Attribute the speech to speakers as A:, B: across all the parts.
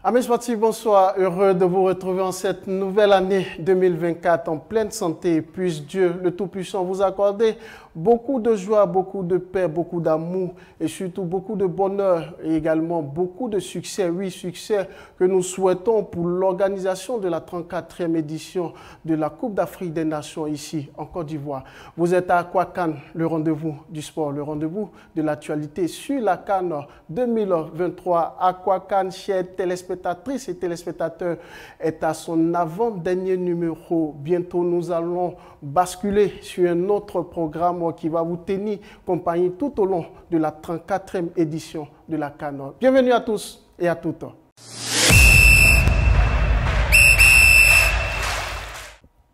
A: Amis sportifs, bonsoir. Heureux de vous retrouver en cette nouvelle année 2024 en pleine santé. Puisse Dieu, le Tout-Puissant, vous accorder beaucoup de joie, beaucoup de paix, beaucoup d'amour et surtout beaucoup de bonheur et également beaucoup de succès. Oui, succès que nous souhaitons pour l'organisation de la 34e édition de la Coupe d'Afrique des Nations ici en Côte d'Ivoire. Vous êtes à Aquacan, le rendez-vous du sport, le rendez-vous de l'actualité sur la CAN 2023. Aquacan, chers téléspectateurs et téléspectateurs, est à son avant-dernier numéro. Bientôt, nous allons basculer sur un autre programme qui va vous tenir compagnie tout au long de la 34e édition de la CAN. Bienvenue à tous et à toutes.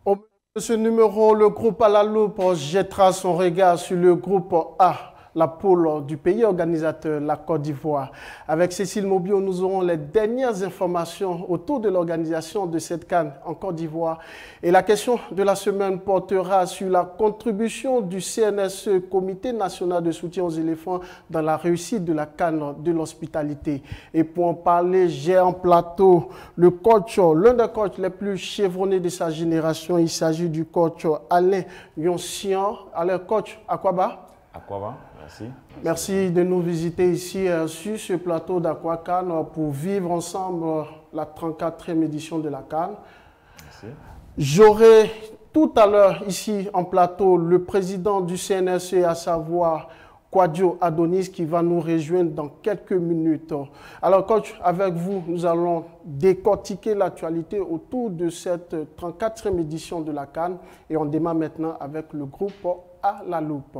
A: Au milieu de ce numéro, le groupe à la loupe jettera son regard sur le groupe A, la poule du pays organisateur, la Côte d'Ivoire. Avec Cécile Mobio, nous aurons les dernières informations autour de l'organisation de cette CAN en Côte d'Ivoire. Et la question de la semaine portera sur la contribution du CNSE, Comité national de soutien aux éléphants, dans la réussite de la CAN de l'hospitalité. Et pour en parler, j'ai en plateau le coach, l'un des coachs les plus chevronnés de sa génération. Il s'agit du coach Alain Yoncian. Alain, coach, Aquaba.
B: Aquaba, merci.
A: Merci de nous visiter ici sur ce plateau d'Aquacan pour vivre ensemble la 34e édition de la CAN.
B: Merci.
A: J'aurai tout à l'heure ici en plateau le président du CNSE, à savoir Quadio Adonis, qui va nous rejoindre dans quelques minutes. Alors coach, avec vous, nous allons décortiquer l'actualité autour de cette 34e édition de la CAN et on démarre maintenant avec le groupe à la loupe.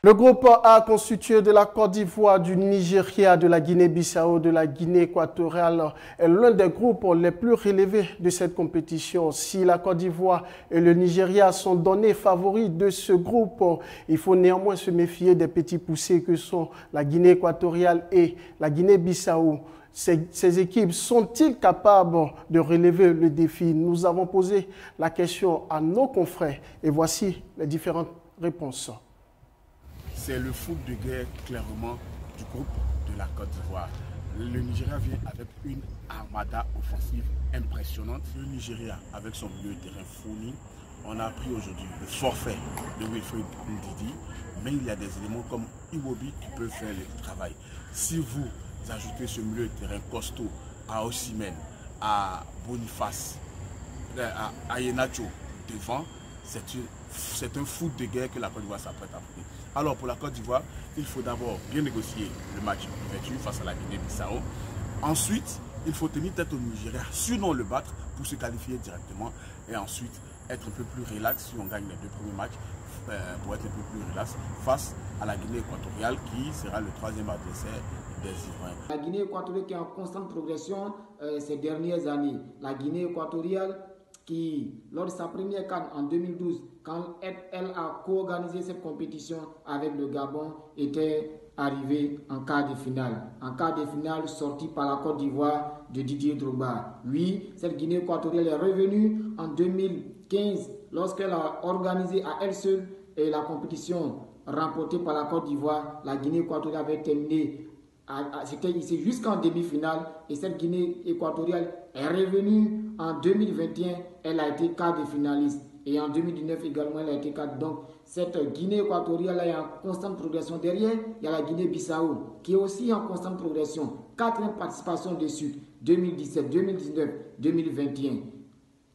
A: Le groupe A, constitué de la Côte d'Ivoire, du Nigeria, de la Guinée-Bissau, de la Guinée équatoriale, est l'un des groupes les plus relevés de cette compétition. Si la Côte d'Ivoire et le Nigeria sont donnés favoris de ce groupe, il faut néanmoins se méfier des petits poussés que sont la Guinée équatoriale et la Guinée-Bissau. Ces équipes sont-ils capables de relever le défi? Nous avons posé la question à nos confrères et voici les différentes réponses.
C: C'est le foot de guerre, clairement, du groupe de la Côte d'Ivoire. Le Nigeria vient avec une armada offensive impressionnante. Le Nigeria, avec son milieu de terrain fourni, on a appris aujourd'hui le forfait de Wilfried Ndidi, mais il y a des éléments comme Iwobi qui peuvent faire le travail. Si vous ajoutez ce milieu de terrain costaud à Osimhen, à Boniface, à Yenacho devant, c'est un foot de guerre que la Côte d'Ivoire s'apprête à faire. Alors pour la Côte d'Ivoire, il faut d'abord bien négocier le match d'ouverture face à la Guinée-Bissau. Ensuite, il faut tenir tête au Nigeria, sinon le battre pour se qualifier directement. Et ensuite, être un peu plus relax si on gagne les deux premiers matchs, pour être un peu plus relax face à la Guinée équatoriale qui sera le troisième adversaire des Ivoiriens.
D: La Guinée équatoriale qui est en constante progression ces dernières années. La Guinée équatoriale qui, lors de sa première CAN en 2012, quand elle a co-organisé cette compétition avec le Gabon, était arrivée en quart de finale. En quart de finale, sortie par la Côte d'Ivoire de Didier Drogba. Oui, cette Guinée équatoriale est revenue en 2015 lorsqu'elle a organisé à elle seule la compétition remportée par la Côte d'Ivoire. La Guinée équatoriale avait terminé c'était ici jusqu'en demi-finale et cette Guinée équatoriale est revenue en 2021, elle a été quart de finaliste et en 2019 également elle a été quart. Donc cette Guinée équatoriale est en constante progression. Derrière, il y a la Guinée-Bissau qui est aussi en constante progression. 4e participation dessus, 2017, 2019, 2021,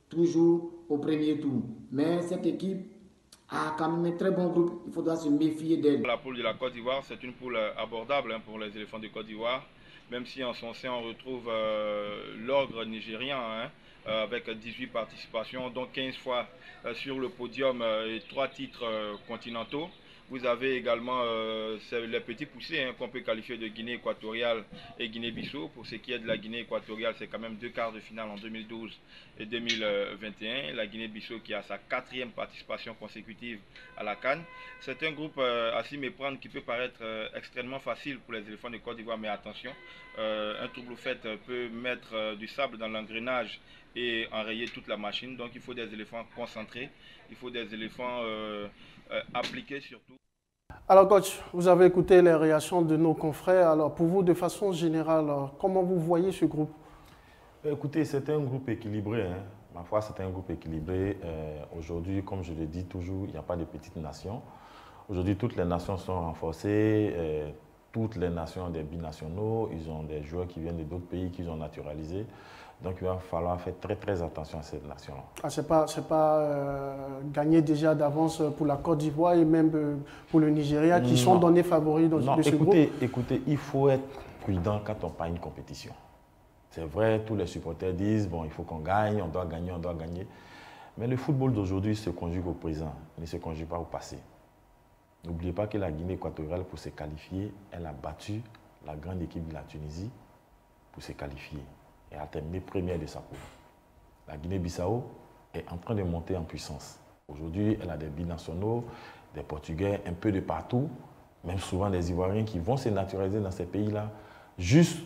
D: toujours au premier tour. Mais cette équipe a quand même un très bon groupe, il faudra se méfier d'elle.
E: La poule de la Côte d'Ivoire, c'est une poule abordable pour les éléphants de Côte d'Ivoire, même si en son sein on retrouve l'ogre nigérian avec 18 participations, dont 15 fois sur le podium et 3 titres continentaux. Vous avez également les petits poussés qu'on peut qualifier de Guinée équatoriale et Guinée-Bissau. Pour ce qui est de la Guinée équatoriale, c'est quand même 2 quarts de finale en 2012 et 2021. La Guinée-Bissau qui a sa 4e participation consécutive à la CAN. C'est un groupe à s'y méprendre qui peut paraître extrêmement facile pour les éléphants de Côte d'Ivoire, mais attention, un trouble fait peut mettre du sable dans l'engrenage et enrayer toute la machine. Donc il faut des éléphants concentrés, il faut des éléphants appliqués surtout.
A: Alors, coach, vous avez écouté les réactions de nos confrères. Alors, pour vous, de façon générale, comment vous voyez ce groupe?
B: Écoutez, c'est un groupe équilibré. Hein. Ma foi, c'est un groupe équilibré. Aujourd'hui, comme je le dis toujours, il n'y a pas de petites nations. Aujourd'hui, toutes les nations sont renforcées. Toutes les nations ont des binationaux. Ils ont des joueurs qui viennent d'autres pays qu'ils ont naturalisés. Donc, il va falloir faire très, très attention à cette nation-là.
A: Ah, c'est pas gagné déjà d'avance pour la Côte d'Ivoire et même pour le Nigeria qui sont donnés favoris dans ce groupe?
B: Écoutez, il faut être prudent quand on parle une compétition. C'est vrai, tous les supporters disent, bon, il faut qu'on gagne, on doit gagner, on doit gagner. Mais le football d'aujourd'hui se conjugue au présent, il ne se conjugue pas au passé. N'oubliez pas que la Guinée équatoriale, pour se qualifier, elle a battu la grande équipe de la Tunisie pour se qualifier. Et a terminé première de sa poule. La Guinée-Bissau est en train de monter en puissance. Aujourd'hui, elle a des binationaux, des Portugais, un peu de partout, même souvent des Ivoiriens qui vont se naturaliser dans ces pays-là, juste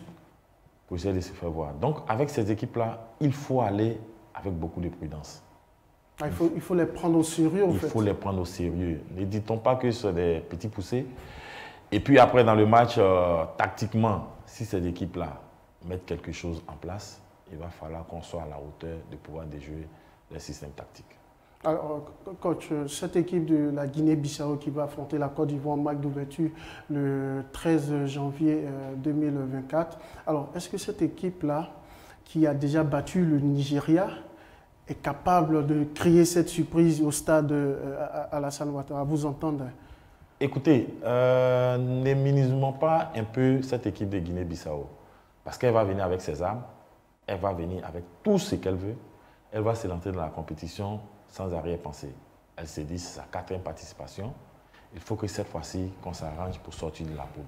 B: pour essayer de se faire voir. Donc, avec ces équipes-là, il faut aller avec beaucoup de prudence.
A: Ah, il faut les prendre au sérieux, en fait.
B: Il faut les prendre au sérieux. Ne dit-on pas que ce sont des petits poussés. Et puis après, dans le match, tactiquement, si ces équipes-là mettre quelque chose en place, il va falloir qu'on soit à la hauteur de pouvoir déjouer les systèmes tactiques.
A: Alors, coach, cette équipe de la Guinée-Bissau qui va affronter la Côte d'Ivoire en match d'ouverture le 13 janvier 2024, alors est-ce que cette équipe-là, qui a déjà battu le Nigeria, est capable de créer cette surprise au stade Alassane Ouattara? À vous entendre.
B: Écoutez, ne minimisons pas un peu cette équipe de Guinée-Bissau. Parce qu'elle va venir avec ses armes, elle va venir avec tout ce qu'elle veut, elle va se lancer dans la compétition sans arrière-pensée. Elle se dit, c'est sa 4e participation, il faut que cette fois-ci, qu'on s'arrange pour sortir de la poule.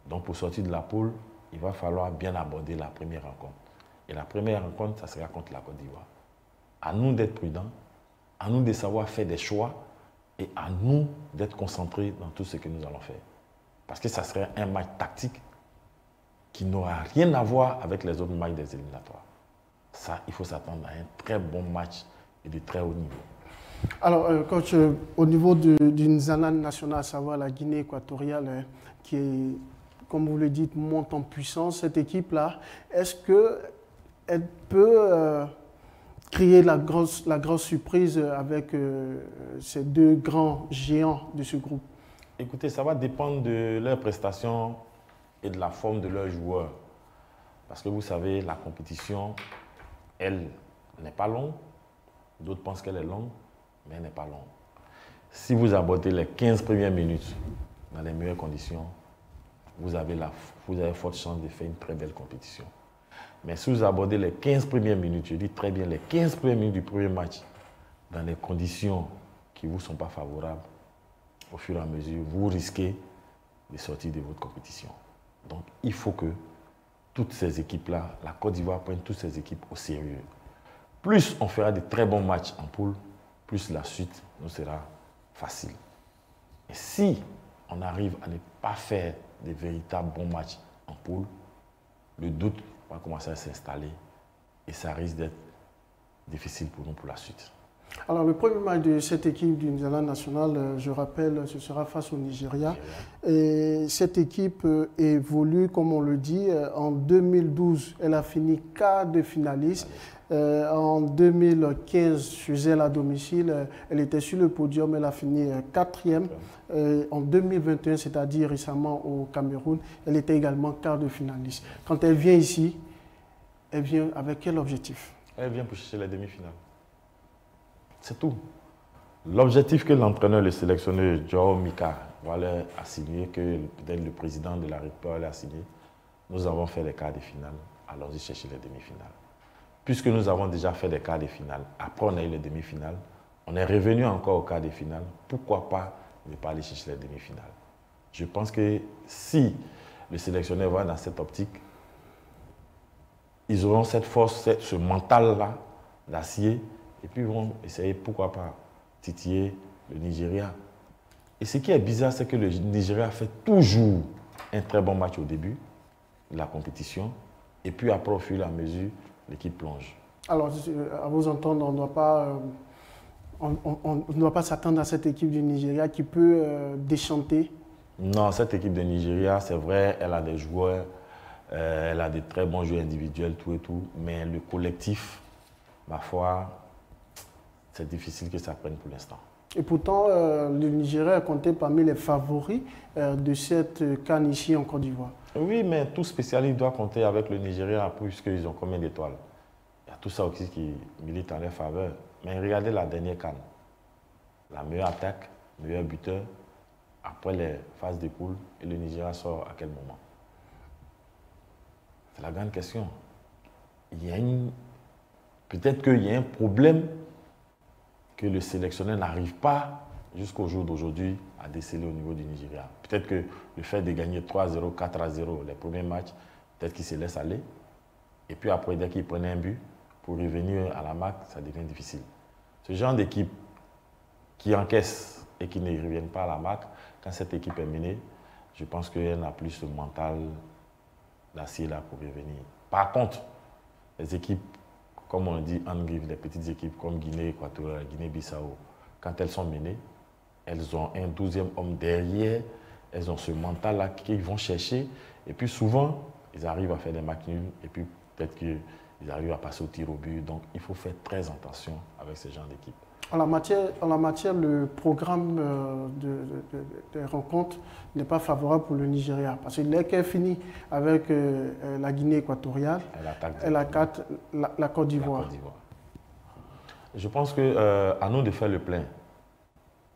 B: Donc pour sortir de la poule, il va falloir bien aborder la première rencontre. Et la première rencontre, ça sera contre la Côte d'Ivoire. À nous d'être prudents, à nous de savoir faire des choix et à nous d'être concentrés dans tout ce que nous allons faire. Parce que ça serait un match tactique qui n'aura rien à voir avec les autres matchs des éliminatoires. Ça, il faut s'attendre à un très bon match et de très haut niveau.
A: Alors, coach, au niveau d'une Nzala nationale, à savoir la Guinée équatoriale, qui est, comme vous le dites, monte en puissance, cette équipe-là, est-ce qu'elle peut créer la grosse surprise avec ces deux grands géants de ce groupe?
B: Écoutez, ça va dépendre de leurs prestations et de la forme de leurs joueurs. Parce que vous savez, la compétition, elle n'est pas longue. D'autres pensent qu'elle est longue, mais elle n'est pas longue. Si vous abordez les 15 premières minutes dans les meilleures conditions, vous avez forte chance de faire une très belle compétition. Mais si vous abordez les 15 premières minutes, je dis très bien les 15 premières minutes du premier match, dans les conditions qui ne vous sont pas favorables, au fur et à mesure, vous risquez de sortir de votre compétition. Donc, il faut que toutes ces équipes-là, la Côte d'Ivoire prenne toutes ces équipes au sérieux. Plus on fera de très bons matchs en poule, plus la suite nous sera facile. Et si on arrive à ne pas faire de véritables bons matchs en poule, le doute va commencer à s'installer et ça risque d'être difficile pour nous pour la suite.
A: Alors, le premier match de cette équipe du Nzala national, je rappelle, ce sera face au Nigeria. Et cette équipe évolue, comme on le dit, en 2012, elle a fini quart de finaliste. En 2015, chez elle à domicile, elle était sur le podium, elle a fini 4e. En 2021, c'est-à-dire récemment au Cameroun, elle était également quart de finaliste. Quand elle vient ici, elle vient avec quel objectif? Elle
B: vient pour chercher la demi-finale. C'est tout. L'objectif que l'entraîneur, le sélectionneur Joao Mika va leur assigner, que peut-être le président de la République va leur assigner, nous avons fait les quarts de finale, allons-y chercher les demi-finales. Puisque nous avons déjà fait les quarts de finale, après on a eu les demi-finales, on est revenu encore au quart de finale, pourquoi pas ne pas aller chercher les demi-finales? Je pense que si le sélectionneur va dans cette optique, ils auront cette force, ce mental-là d'acier, et puis ils vont essayer, pourquoi pas, titiller le Nigeria. Et ce qui est bizarre, c'est que le Nigeria fait toujours un très bon match au début de la compétition, et puis après, au fur et à mesure, l'équipe plonge.
A: Alors, à vous entendre, on on ne doit pas s'attendre à cette équipe du Nigeria qui peut déchanter?
B: Non, cette équipe de Nigeria, c'est vrai, elle a des joueurs, elle a de très bons joueurs individuels, tout et tout, mais le collectif, ma foi, c'est difficile que ça prenne pour l'instant.
A: Et pourtant, le Nigeria est compté parmi les favoris de cette CAN ici en Côte d'Ivoire.
B: Oui, mais tout spécialiste doit compter avec le Nigeria puisqu'ils ont combien d'étoiles? Il y a tout ça aussi qui milite en leur faveur. Mais regardez la dernière CAN. La meilleure attaque, le meilleur buteur, après les phases de poule, et le Nigeria sort à quel moment? C'est la grande question. Peut-être qu'il y a un problème que le sélectionneur n'arrive pas jusqu'au jour d'aujourd'hui à déceler au niveau du Nigeria. Peut-être que le fait de gagner 3-0, 4-0 les premiers matchs, peut-être qu'il se laisse aller. Et puis après, dès qu'il prenait un but, pour revenir à la marque, ça devient difficile. Ce genre d'équipe qui encaisse et qui ne reviennent pas à la marque, quand cette équipe est menée, je pense qu'elle n'a plus ce mental d'acier là pour revenir. Par contre, les équipes, comme on dit en griffe, les petites équipes comme Guinée équatoriale, Guinée-Bissau, quand elles sont menées, elles ont un 12e homme derrière, elles ont ce mental-là qu'ils vont chercher, et puis souvent, ils arrivent à faire des matchs nuls, et puis peut-être qu'ils arrivent à passer au tir au but. Donc, il faut faire très attention avec ce genre d'équipe.
A: En la matière, le programme des rencontres n'est pas favorable pour le Nigeria. Parce que dès qu'elle finit avec la Guinée équatoriale, elle attaque la Côte d'Ivoire.
B: Je pense qu'à nous de faire le plein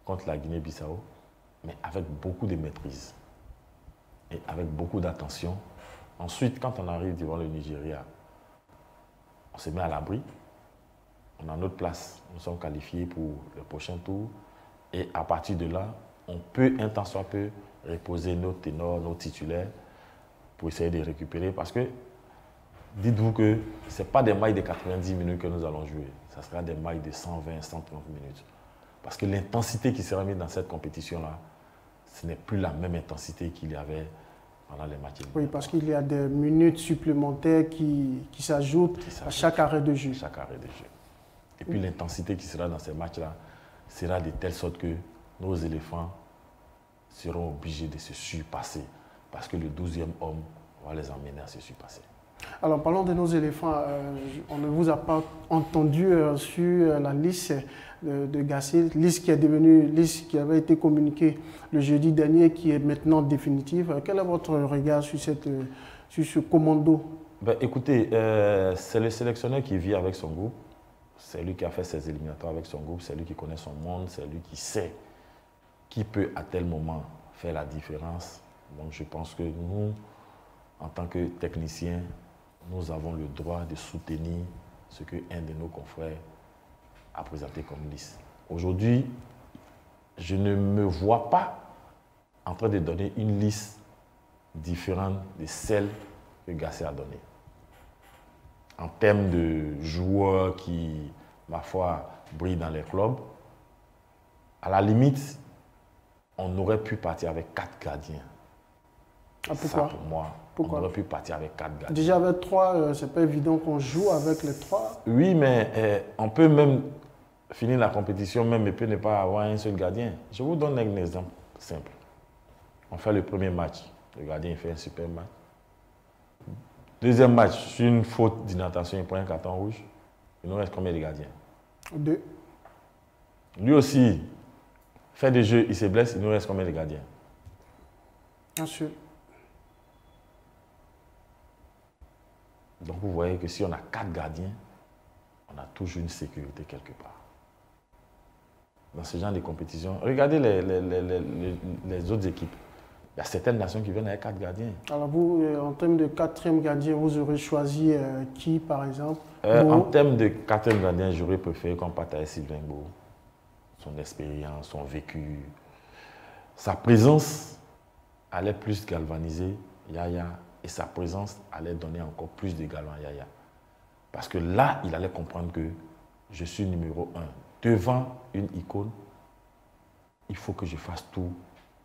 B: contre la Guinée-Bissau, mais avec beaucoup de maîtrise et avec beaucoup d'attention. Ensuite, quand on arrive devant le Nigeria, on se met à l'abri. On a notre place, nous sommes qualifiés pour le prochain tour. Et à partir de là, on peut, un temps soit peu, reposer nos ténors, nos titulaires pour essayer de récupérer. Parce que, dites-vous que ce n'est pas des matchs de 90 minutes que nous allons jouer. Ce sera des matchs de 120, 130 minutes. Parce que l'intensité qui sera mise dans cette compétition-là, ce n'est plus la même intensité qu'il y avait pendant les matchs.
A: Oui, parce qu'il y a des minutes supplémentaires qui s'ajoutent à chaque arrêt de jeu.
B: Chaque arrêt de jeu. Et puis l'intensité qui sera dans ces matchs-là sera de telle sorte que nos éléphants seront obligés de se surpasser. Parce que le 12e homme va les emmener à se surpasser.
A: Alors, parlons de nos éléphants. On ne vous a pas entendu sur la liste de Gassé, liste qui avait été communiquée le jeudi dernier, qui est maintenant définitive. Quel est votre regard sur ce commando?
B: Écoutez, c'est le sélectionneur qui vit avec son groupe. C'est lui qui a fait ses éliminatoires avec son groupe, c'est lui qui connaît son monde, c'est lui qui sait qui peut à tel moment faire la différence. Donc je pense que nous, en tant que techniciens, nous avons le droit de soutenir ce qu'un de nos confrères a présenté comme liste. Aujourd'hui, je ne me vois pas en train de donner une liste différente de celle que Gassé a donnée. En termes de joueurs qui, ma foi, brillent dans les clubs, à la limite, on aurait pu partir avec 4 gardiens.
A: Ah, pourquoi?
B: Ça, pour moi, on aurait pu partir avec 4 gardiens.
A: Déjà avec 3, c'est pas évident qu'on joue avec les 3.
B: Oui, mais on peut même finir la compétition, même et puis ne pas avoir un seul gardien. Je vous donne un exemple simple. On fait le premier match, le gardien fait un super match. Deuxième match, sur une faute d'inattention, il prend un carton rouge. Il nous reste combien de gardiens?
A: 2.
B: Lui aussi, fait des jeux, il se blesse, il nous reste combien de gardiens?
A: Un seul.
B: Donc vous voyez que si on a 4 gardiens, on a toujours une sécurité quelque part. Dans ce genre de compétition, regardez les autres équipes. Il y a certaines nations qui viennent avec 4 gardiens.
A: Alors vous, en termes de 4e gardien, vous aurez choisi qui, par exemple?
B: En termes de 4e gardien, j'aurais préféré qu'on parte avec Sylvain Gbou. Son expérience, son vécu, sa présence allait plus galvaniser Yaya et sa présence allait donner encore plus de galon à Yaya. Parce que là, il allait comprendre que je suis numéro 1. Devant une icône, il faut que je fasse tout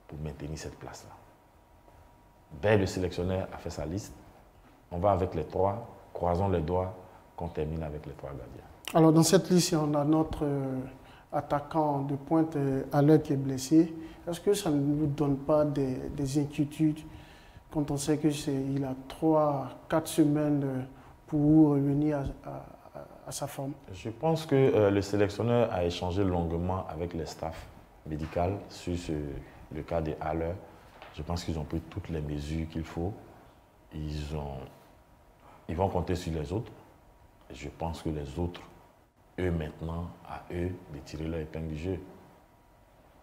B: pour maintenir cette place-là. Ben, le sélectionneur a fait sa liste. On va avec les 3, croisons les doigts qu'on termine avec les 3 gardiens.
A: Alors dans cette liste, on a notre attaquant de pointe Haller qui est blessé. Est-ce que ça ne vous donne pas des inquiétudes quand on sait qu'il a 3-4 semaines pour revenir à sa forme?
B: Je pense que le sélectionneur a échangé longuement avec les staffs médicaux sur le cas de Haller. Je pense qu'ils ont pris toutes les mesures qu'il faut. Ils vont compter sur les autres. Et je pense que les autres, eux maintenant, à eux de tirer leur épingle du jeu.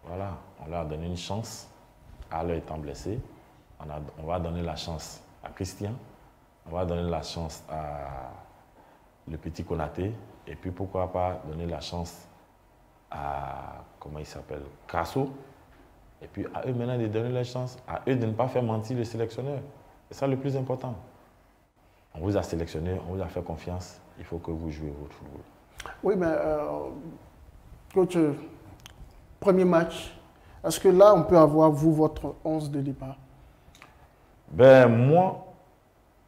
B: Voilà, on leur a donné une chance. Haller étant blessé, on va donner la chance à Christian. On va donner la chance à le petit Konaté. Et puis pourquoi pas donner la chance à, comment il s'appelle, Crasso. Et puis à eux maintenant de donner la chance, à eux de ne pas faire mentir le sélectionneur. C'est ça le plus important. On vous a sélectionné, on vous a fait confiance, il faut que vous jouez votre football.
A: Oui, mais coach, premier match, est-ce que là on peut avoir vous votre 11 de départ?
B: Ben moi,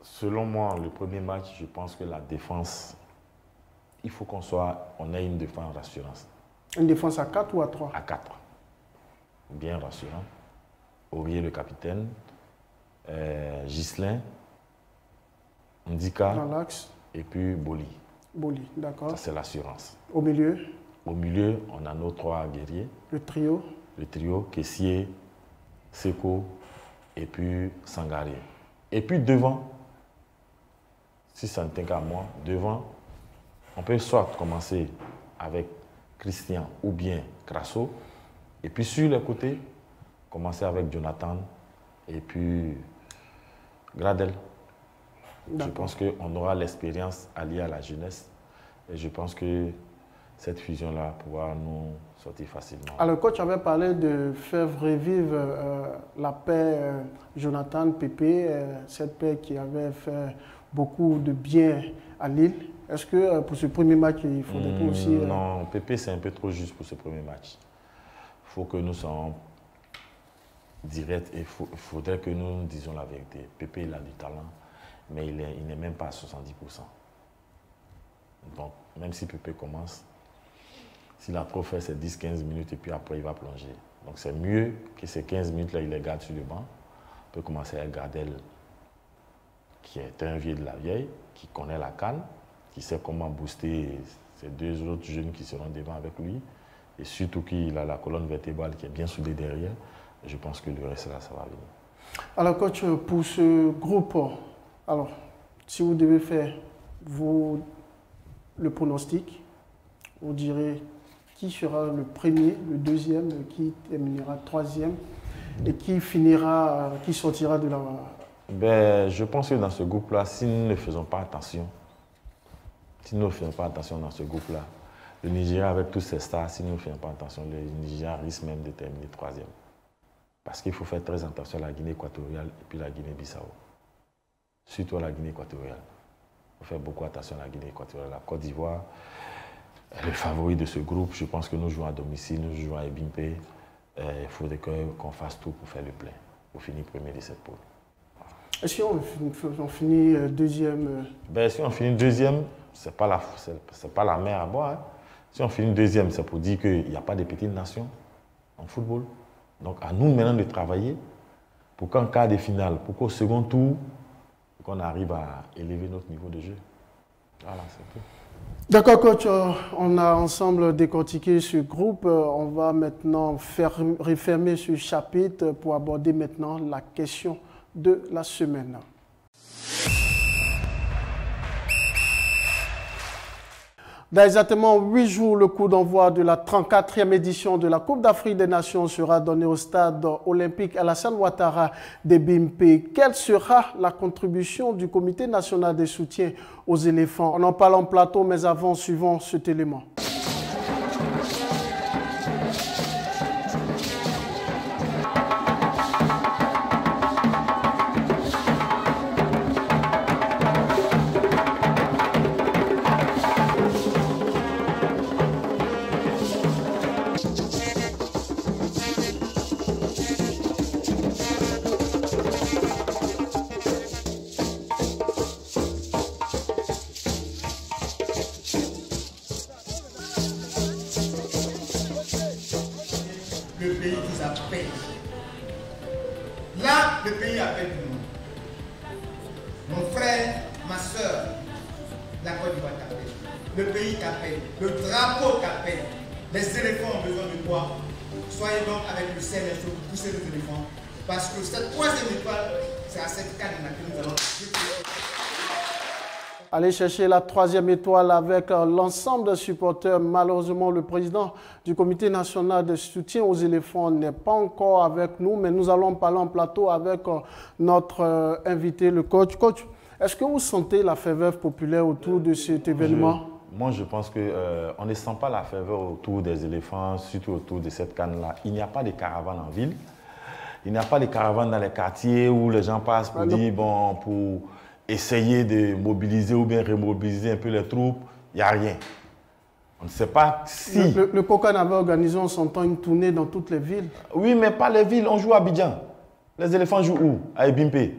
B: selon moi, le premier match, je pense que la défense, il faut on ait une défense rassurante.
A: Une défense à 4 ou à 3?
B: À 4. Bien rassurant. Aurier le capitaine, Ghislain, Ndika et puis Boli.
A: Boli, d'accord.
B: Ça, c'est l'assurance.
A: Au milieu?
B: Au milieu, on a nos 3 guerriers.
A: Le trio?
B: Le trio, Kessier, Seko et puis Sangaré. Et puis devant, si ça ne tient qu'à moi, devant, on peut soit commencer avec Christian ou bien Crasso. Et puis sur les côtés, commencer avec Jonathan et puis Gradel. Je pense qu'on aura l'expérience alliée à la jeunesse. Et je pense que cette fusion-là pourra nous sortir facilement.
A: Alors, le coach avait parlé de faire revivre la paix Jonathan-Pépé, cette paix qui avait fait beaucoup de bien à Lille. Est-ce que pour ce premier match, il faudrait aussi...
B: Non, Pépé, c'est un peu trop juste pour ce premier match. Il faut que nous soyons directs et il faudrait que nous disions la vérité. Pépé, il a du talent, mais il n'est même pas à 70%. Donc, même si Pépé commence, s'il a trop fait ses 10-15 minutes et puis après il va plonger. Donc c'est mieux que ces 15 minutes-là, il les garde sur le banc. On peut commencer avec Gardel, qui est un vieux de la vieille, qui connaît la CAN, qui sait comment booster ces 2 autres jeunes qui seront devant avec lui. Et surtout qu'il a la colonne vertébrale qui est bien soudée derrière. Je pense que le reste là, ça va venir.
A: Alors coach, pour ce groupe, alors si vous devez faire le pronostic, vous direz qui sera le premier, le deuxième, qui terminera troisième et qui sortira de la...
B: Ben, je pense que dans ce groupe-là, si nous ne faisons pas attention, dans ce groupe-là, le Nigeria avec tous ses stars, si nous ne faisons pas attention, le Nigeria risque même de terminer troisième. Parce qu'il faut faire très attention à la Guinée équatoriale et puis la Guinée-Bissau. Surtout à la Guinée équatoriale. Il faut faire beaucoup attention à la Guinée équatoriale. La Côte d'Ivoire est le favori de ce groupe. Je pense que nous jouons à domicile, nous jouons à Ebimpe. Il faudrait qu'on fasse tout pour faire le plein, pour finir premier de cette poule.
A: Et si on finit deuxième
B: Ben, si on finit deuxième, ce n'est pas la mer à boire. Hein. Si on finit deuxième, c'est pour dire qu'il n'y a pas de petites nations en football. Donc à nous maintenant de travailler pour qu'en quart de finale, pour qu'au second tour, qu'on arrive à élever notre niveau de jeu. Voilà, c'est tout.
A: D'accord coach, on a ensemble décortiqué ce groupe. On va maintenant refermer ce chapitre pour aborder maintenant la question de la semaine. Dans exactement 8 jours, le coup d'envoi de la 34e édition de la Coupe d'Afrique des Nations sera donné au stade olympique Alassane Ouattara d'Ebimpe. Quelle sera la contribution du Comité national de soutien aux éléphants? On en parle en plateau, mais avant, suivons cet élément.
F: pays vous appelle. Là, le pays appelle nous. Mon frère, ma soeur, la Côte d'Ivoire t'appelle. Le pays t'appelle. Le drapeau t'appelle. Les éléphants ont besoin de toi. Soyez donc avec le CNSO pour pousser les éléphants. Parce que cette troisième étoile, c'est à cette canne que nous allons.
A: Aller chercher la troisième étoile avec l'ensemble des supporters. Malheureusement, le président du comité national de soutien aux éléphants n'est pas encore avec nous, mais nous allons parler en plateau avec notre invité, le coach. Coach, est-ce que vous sentez la ferveur populaire autour de cet événement?
B: Moi, je pense qu'on ne sent pas la ferveur autour des éléphants, surtout autour de cette canne-là. Il n'y a pas de caravane en ville. Il n'y a pas de caravane dans les quartiers où les gens passent pour dire, bon, pour essayer de mobiliser ou bien remobiliser un peu les troupes. Il n'y a rien. On ne sait pas si...
A: Le COCAN avait organisé, on s'entend, une tournée dans toutes les villes.
B: Oui, mais pas les villes. On joue à Abidjan. Les éléphants jouent où? À Ebimpe.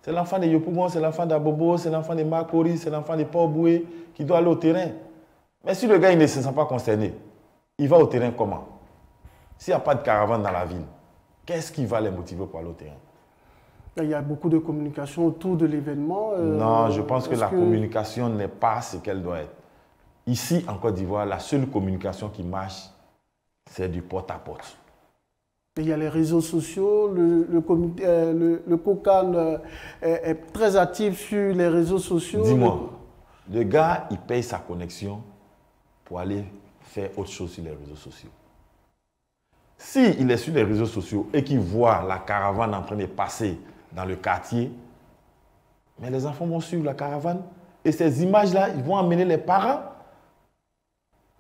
B: C'est l'enfant de Yopougon, c'est l'enfant d'Abobo, c'est l'enfant de Makori, c'est l'enfant de Port-Boué qui doit aller au terrain. Mais si le gars il ne se sent pas concerné, il va au terrain comment? S'il n'y a pas de caravane dans la ville, qu'est-ce qui va les motiver pour aller au terrain?
A: Il y a beaucoup de communication autour de l'événement.
B: Non, je pense que la communication n'est pas ce qu'elle doit être. Ici, en Côte d'Ivoire, la seule communication qui marche, c'est du porte-à-porte.
A: Il y a les réseaux sociaux, le COCAN est très actif sur les réseaux sociaux.
B: Dis-moi, le gars, il paye sa connexion pour aller faire autre chose sur les réseaux sociaux. S'il est sur les réseaux sociaux et qu'il voit la caravane en train de passer dans le quartier, mais les enfants vont suivre la caravane et ces images-là, ils vont amener les parents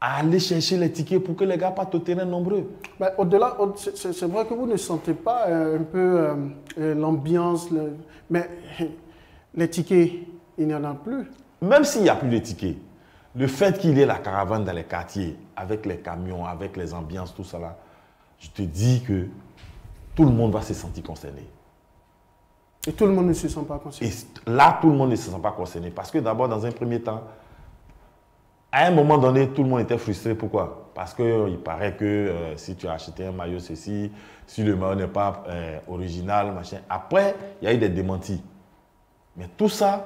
B: à aller chercher les tickets pour que les gars partent au terrain nombreux.
A: Au-delà, c'est vrai que vous ne sentez pas un peu l'ambiance, mais les tickets, il n'y en a plus.
B: Même s'il n'y a plus de tickets, le fait qu'il y ait la caravane dans les quartiers, avec les camions, avec les ambiances, tout ça là, je te dis que tout le monde va se sentir concerné.
A: Et tout le monde ne se sent pas concerné.
B: Et là, tout le monde ne se sent pas concerné. Parce que d'abord, dans un premier temps, à un moment donné, tout le monde était frustré. Pourquoi? Parce qu'il paraît que si tu as acheté un maillot, ceci, si le maillot n'est pas original, machin. Après, il y a eu des démentis. Mais tout ça,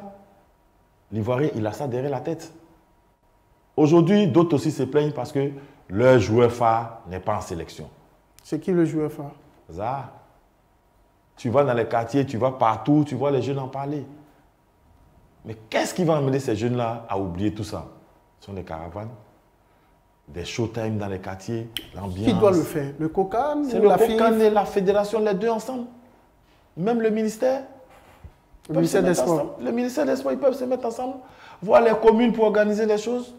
B: l'Ivoirien, il a ça derrière la tête. Aujourd'hui, d'autres aussi se plaignent parce que leur joueur phare n'est pas en sélection.
A: C'est qui le joueur phare?
B: Ça. Tu vas dans les quartiers, tu vas partout, tu vois les jeunes en parler. Mais qu'est-ce qui va amener ces jeunes-là à oublier tout ça? Ce sont des caravanes, des showtime dans les quartiers, l'ambiance.
A: Qui doit le faire? Le COCAN?
B: C'est le COCAN et la fédération, les deux ensemble. Même le ministère.
A: Le ministère des Sports.
B: Le ministère des Sports, ils peuvent se mettre ensemble, voir les communes pour organiser les choses.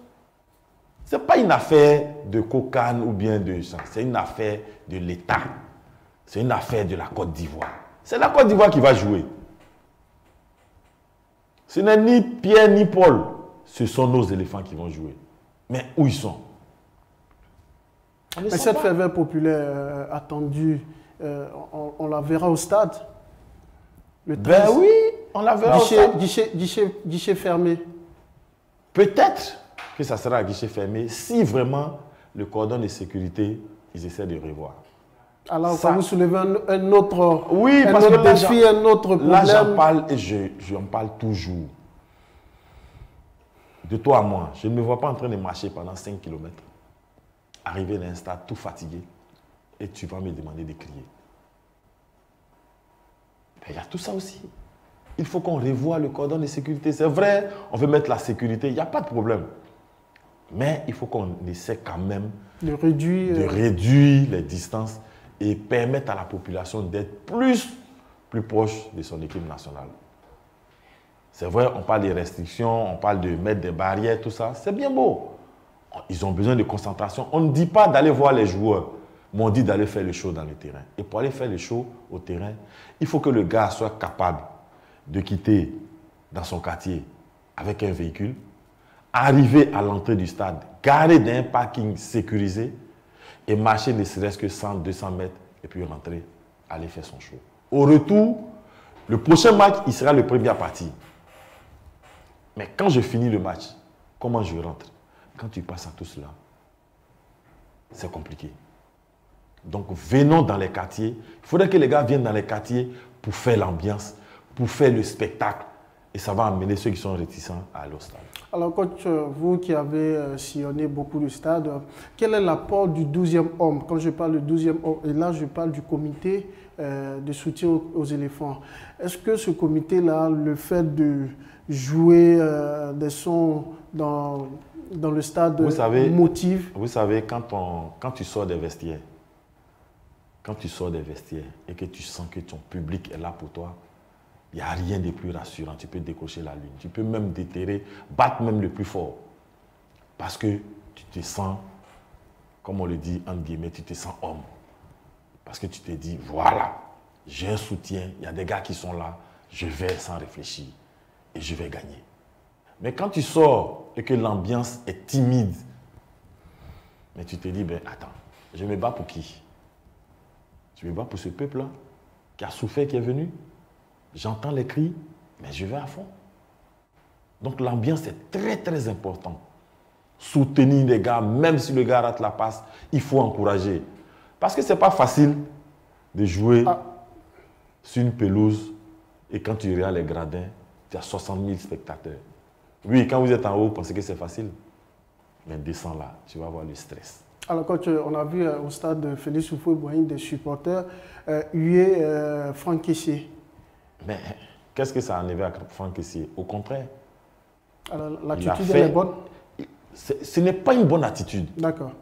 B: Ce n'est pas une affaire de COCAN ou bien de ça. C'est une affaire de l'État. C'est une affaire de la Côte d'Ivoire. C'est la Côte d'Ivoire qui va jouer. Ce n'est ni Pierre ni Paul. Ce sont nos éléphants qui vont jouer. Mais où ils sont?
A: Mais cette ferveur populaire attendue, on la verra au stade. Le 13.
B: Ben oui, on la verra au stade.
A: Guichet fermé.
B: Peut-être que ça sera à guichet fermé si vraiment le cordon de sécurité, ils essaient de revoir.
A: Alors, quand vous soulevez un autre,
B: oui, parce que
A: défi, un autre problème.
B: Là, j'en parle et j'en parle toujours. De toi à moi, je ne me vois pas en train de marcher pendant 5 km, arriver dans un stade tout fatigué, et tu vas me demander de crier. Il y a tout ça aussi. Il faut qu'on revoie le cordon de sécurité. C'est vrai, on veut mettre la sécurité, il n'y a pas de problème. Mais il faut qu'on essaie quand même
A: de réduire
B: les distances et permettre à la population d'être plus proche de son équipe nationale. C'est vrai, on parle des restrictions, on parle de mettre des barrières, tout ça. C'est bien beau. Ils ont besoin de concentration. On ne dit pas d'aller voir les joueurs, mais on dit d'aller faire le show dans le terrain. Et pour aller faire le show au terrain, il faut que le gars soit capable de quitter dans son quartier avec un véhicule, arriver à l'entrée du stade, garer dans un parking sécurisé et marcher ne serait-ce que 100, 200 mètres et puis rentrer, aller faire son show. Au retour, le prochain match, il sera le premier à partir. Mais quand je finis le match, comment je rentre? Quand tu passes à tout cela, c'est compliqué. Donc, venons dans les quartiers. Il faudrait que les gars viennent dans les quartiers pour faire l'ambiance, pour faire le spectacle. Et ça va amener ceux qui sont réticents à aller au stade.
A: Alors, coach, vous qui avez sillonné beaucoup de stades, quel est l'apport du 12e homme? Quand je parle du 12e homme, et là, je parle du comité de soutien aux éléphants. Est-ce que ce comité-là, le fait de jouer des sons dans le stade motive?
B: Vous savez, quand tu sors des vestiaires, et que tu sens que ton public est là pour toi, il n'y a rien de plus rassurant. Tu peux décrocher la lune. Tu peux même déterrer, battre même le plus fort. Parce que tu te sens, comme on le dit, entre guillemets, tu te sens homme. Parce que tu te dis, voilà, j'ai un soutien, il y a des gars qui sont là, je vais sans réfléchir et je vais gagner. Mais quand tu sors et que l'ambiance est timide, mais tu te dis, ben attends, je me bats pour qui? Je me bats pour ce peuple-là qui a souffert, qui est venu. J'entends les cris, mais je vais à fond. Donc l'ambiance est très très importante. Soutenir les gars, même si le gars rate la passe, il faut encourager. Parce que ce n'est pas facile de jouer sur une pelouse et quand tu regardes les gradins, tu as 60 000 spectateurs. Oui, quand vous êtes en haut, vous pensez que c'est facile. Mais descends là, tu vas voir le stress.
A: Alors, quand on a vu au stade de Félix Houphouët-Boigny des supporters huer Franck Kessié.
B: Mais qu'est-ce que ça a enlevé à Franck Kessié? Au contraire.
A: Alors, l'attitude est bonne?
B: Ce n'est pas une bonne attitude.
A: D'accord.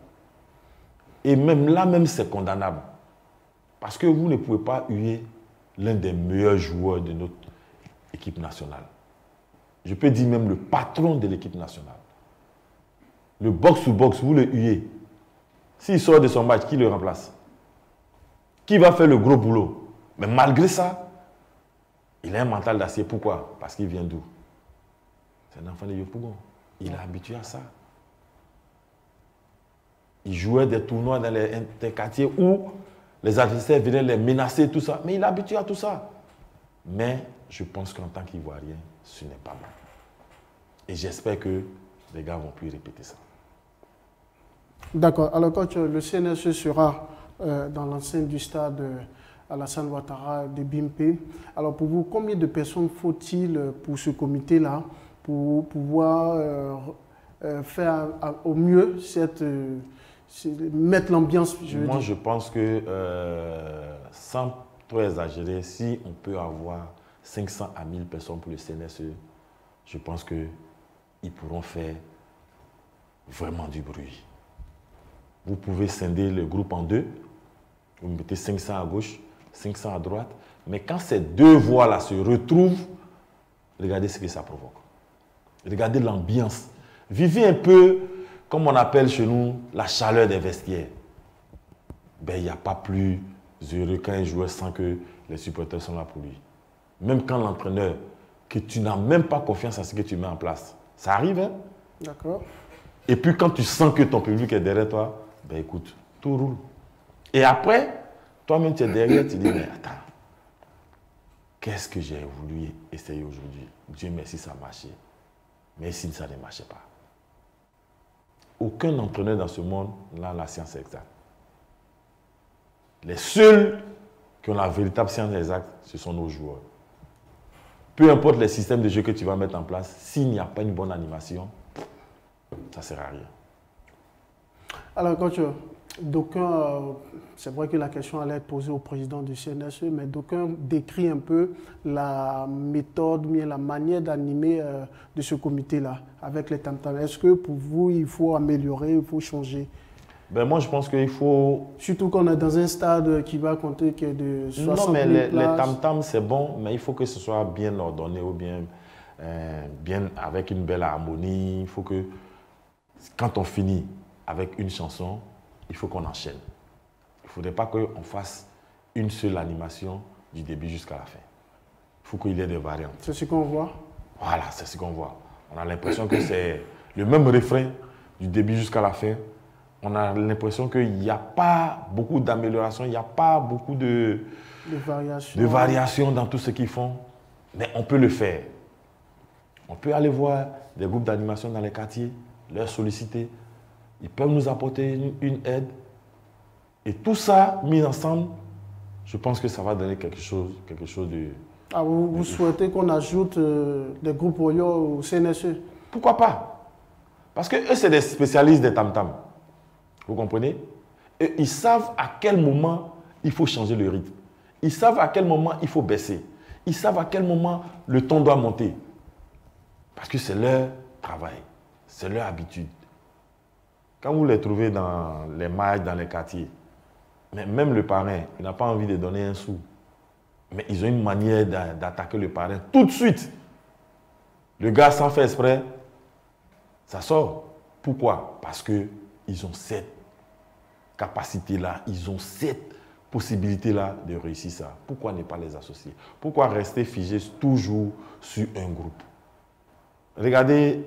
B: Et même là, c'est condamnable. Parce que vous ne pouvez pas huer l'un des meilleurs joueurs de notre équipe nationale. Je peux dire même le patron de l'équipe nationale. Le box-to-box, vous le huez. S'il sort de son match, qui le remplace? Qui va faire le gros boulot? Mais malgré ça, il a un mental d'acier. Pourquoi? Parce qu'il vient d'où? C'est un enfant de Yopougon. Il est habitué à ça. Il jouait des tournois dans des quartiers où les adversaires venaient les menacer, tout ça. Mais il est habitué à tout ça. Mais je pense qu'en tant qu'Ivoirien, ce n'est pas bon. Et j'espère que les gars vont plus répéter ça.
A: D'accord. Alors, coach, le CNSE sera dans l'enceinte du stade Alassane Ouattara de Bimpe. Alors, pour vous, combien de personnes faut-il pour ce comité-là pour pouvoir faire au mieux mettre l'ambiance?
B: Moi, je pense que sans trop exagérer, si on peut avoir 500 à 1000 personnes pour le CNSE, je pense qu'ils pourront faire vraiment du bruit. Vous pouvez scinder le groupe en deux. Vous mettez 500 à gauche, 500 à droite. Mais quand ces deux voix-là se retrouvent, regardez ce que ça provoque. Regardez l'ambiance. Vivez un peu, comme on appelle chez nous, la chaleur des vestiaires. Ben, il n'y a pas plus heureux quand un joueur sent que les supporters sont là pour lui. Même quand l'entraîneur, que tu n'as même pas confiance à ce que tu mets en place. Ça arrive, hein?
A: D'accord.
B: Et puis quand tu sens que ton public est derrière toi, ben écoute, tout roule. Et après, toi-même tu es derrière, tu dis, mais attends, qu'est-ce que j'ai voulu essayer aujourd'hui? Dieu merci, ça a marché. Mais si ça ne marchait pas. Aucun entraîneur dans ce monde n'a la science exacte. Les seuls qui ont la véritable science exacte, ce sont nos joueurs. Peu importe les systèmes de jeu que tu vas mettre en place, s'il n'y a pas une bonne animation, ça ne sert à rien.
A: Alors, coach, d'aucuns, c'est vrai que la question allait être posée au président du CNSE, mais d'aucuns décrit un peu la méthode, bien la manière d'animer de ce comité-là avec les tam-tams. Est-ce que pour vous, il faut améliorer, il faut changer?
B: Ben moi, je pense qu'il faut...
A: Surtout qu'on est dans un stade qui va compter que de 60 000
B: Non, mais
A: places.
B: les tam-tams, c'est bon, mais il faut que ce soit bien ordonné ou bien avec une belle harmonie. Il faut que, quand on finit avec une chanson, il faut qu'on enchaîne. Il ne faudrait pas qu'on fasse une seule animation du début jusqu'à la fin. Il faut qu'il y ait des variantes.
A: C'est ce qu'on voit?
B: Voilà, c'est ce qu'on voit. On a l'impression que c'est le même refrain du début jusqu'à la fin. On a l'impression qu'il n'y a pas beaucoup d'amélioration, il n'y a pas beaucoup de variations dans tout ce qu'ils font. Mais on peut le faire. On peut aller voir des groupes d'animation dans les quartiers, leur solliciter. Ils peuvent nous apporter une aide. Et tout ça, mis ensemble, je pense que ça va donner quelque chose de...
A: Ah, vous souhaitez qu'on ajoute des groupes Oyo au CNSE?
B: Pourquoi pas? Parce que eux, c'est des spécialistes des tam-tams. Vous comprenez? Et ils savent à quel moment il faut changer le rythme. Ils savent à quel moment il faut baisser. Ils savent à quel moment le ton doit monter. Parce que c'est leur travail. C'est leur habitude. Quand vous les trouvez dans les matchs, dans les quartiers, mais même le parrain, il n'a pas envie de donner un sou. Mais ils ont une manière d'attaquer le parrain tout de suite. Le gars, sans faire exprès, ça sort. Pourquoi? Parce qu'ils ont cette capacité-là, ils ont cette possibilité-là de réussir ça. Pourquoi ne pas les associer? Pourquoi rester figé toujours sur un groupe? Regardez,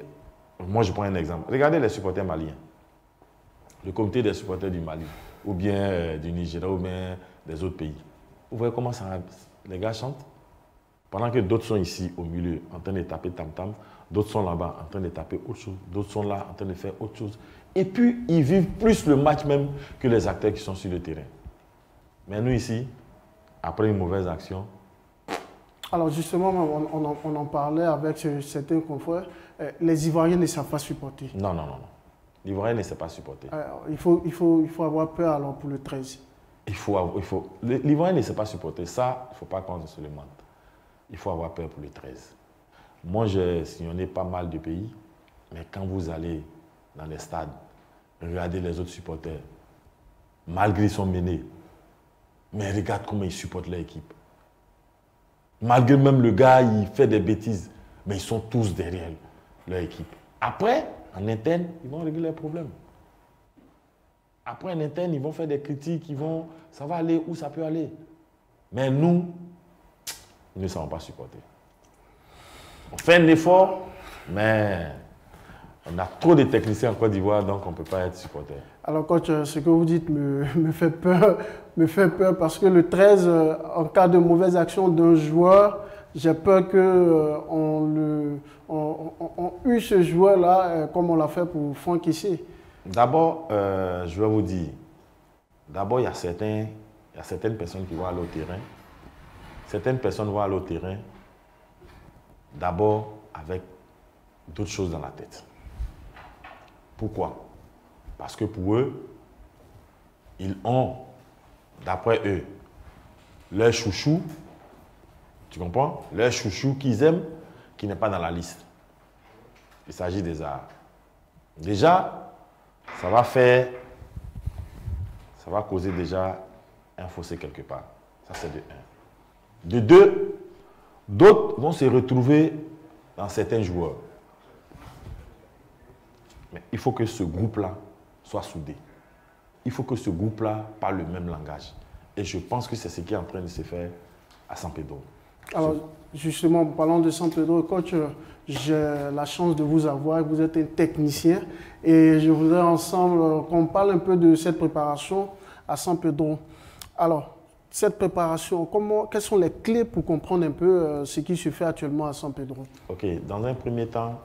B: moi je prends un exemple. Regardez les supporters maliens. Le comité des supporters du Mali, ou bien du Nigeria, ou bien des autres pays. Vous voyez comment ça, les gars chantent? Pendant que d'autres sont ici au milieu en train de taper tam-tam, d'autres sont là-bas en train de taper autre chose, d'autres sont là en train de faire autre chose. Et puis, ils vivent plus le match même que les acteurs qui sont sur le terrain. Mais nous ici, après une mauvaise action...
A: Alors justement, on en parlait avec certains confrères, les Ivoiriens ne savent pas supporter.
B: Non. L'Ivoirien ne sait pas supporter.
A: Il faut avoir peur alors pour le 13.
B: L'Ivoirien ne sait pas supporter. Ça, il ne faut pas qu'on se le mente. Il faut avoir peur pour le 13. Moi, j'ai sillonné pas mal de pays, mais quand vous allez dans les stades, regardez les autres supporters, malgré qu'ils sont menés, mais regarde comment ils supportent leur équipe. Malgré même le gars, il fait des bêtises, mais ils sont tous derrière leur équipe. Après, en interne, ils vont régler leurs problèmes. Après, en interne, ils vont faire des critiques, ça va aller où ça peut aller. Mais nous ne savons pas supporter. On fait un effort, mais on a trop de techniciens en Côte d'Ivoire, donc on ne peut pas être supporter. Alors,
A: coach, ce que vous dites me fait peur parce que le 13, en cas de mauvaise action d'un joueur, j'ai peur qu'on use ce joueur-là comme on l'a fait pour Franck ici.
B: D'abord, je vais vous dire, d'abord, il y a certaines personnes qui vont aller au terrain. Certaines personnes vont aller au terrain, d'abord avec d'autres choses dans la tête. Pourquoi? Parce que pour eux, ils ont, d'après eux, leur chouchou, tu comprends? Leur chouchou qu'ils aiment, qui n'est pas dans la liste. Il s'agit des arts. Déjà, ça va causer déjà un fossé quelque part. Ça, c'est de 1. De 2, d'autres vont se retrouver dans certains joueurs. Mais il faut que ce groupe-là soit soudé. Il faut que ce groupe-là parle le même langage. Et je pense que c'est ce qui est en train de se faire à San Pedro.
A: Alors, justement, parlant de San Pedro, coach, j'ai la chance de vous avoir. Vous êtes un technicien. Et je voudrais ensemble qu'on parle un peu de cette préparation à San Pedro. Alors, cette préparation, quelles sont les clés pour comprendre un peu ce qui se fait actuellement à San Pedro?
B: Ok, dans un premier temps,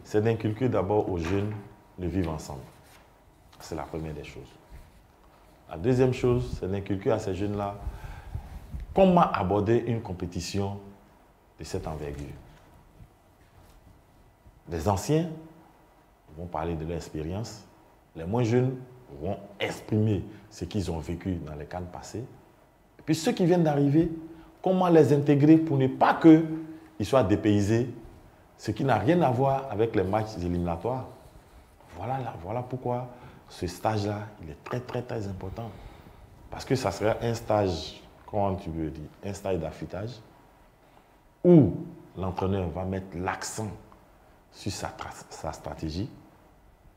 B: c'est d'inculquer d'abord aux jeunes de vivre ensemble. C'est la première des choses. La deuxième chose, c'est d'inculquer à ces jeunes-là comment aborder une compétition de cette envergure. Les anciens vont parler de leur expérience. Les moins jeunes vont exprimer ce qu'ils ont vécu dans les CAN passés. Et puis ceux qui viennent d'arriver, comment les intégrer pour ne pas qu'ils soient dépaysés, ce qui n'a rien à voir avec les matchs éliminatoires. Voilà pourquoi ce stage-là, il est très, très, très important. Parce que ça sera un stage, comment tu veux dire, un stage d'affûtage, où l'entraîneur va mettre l'accent sur sa stratégie,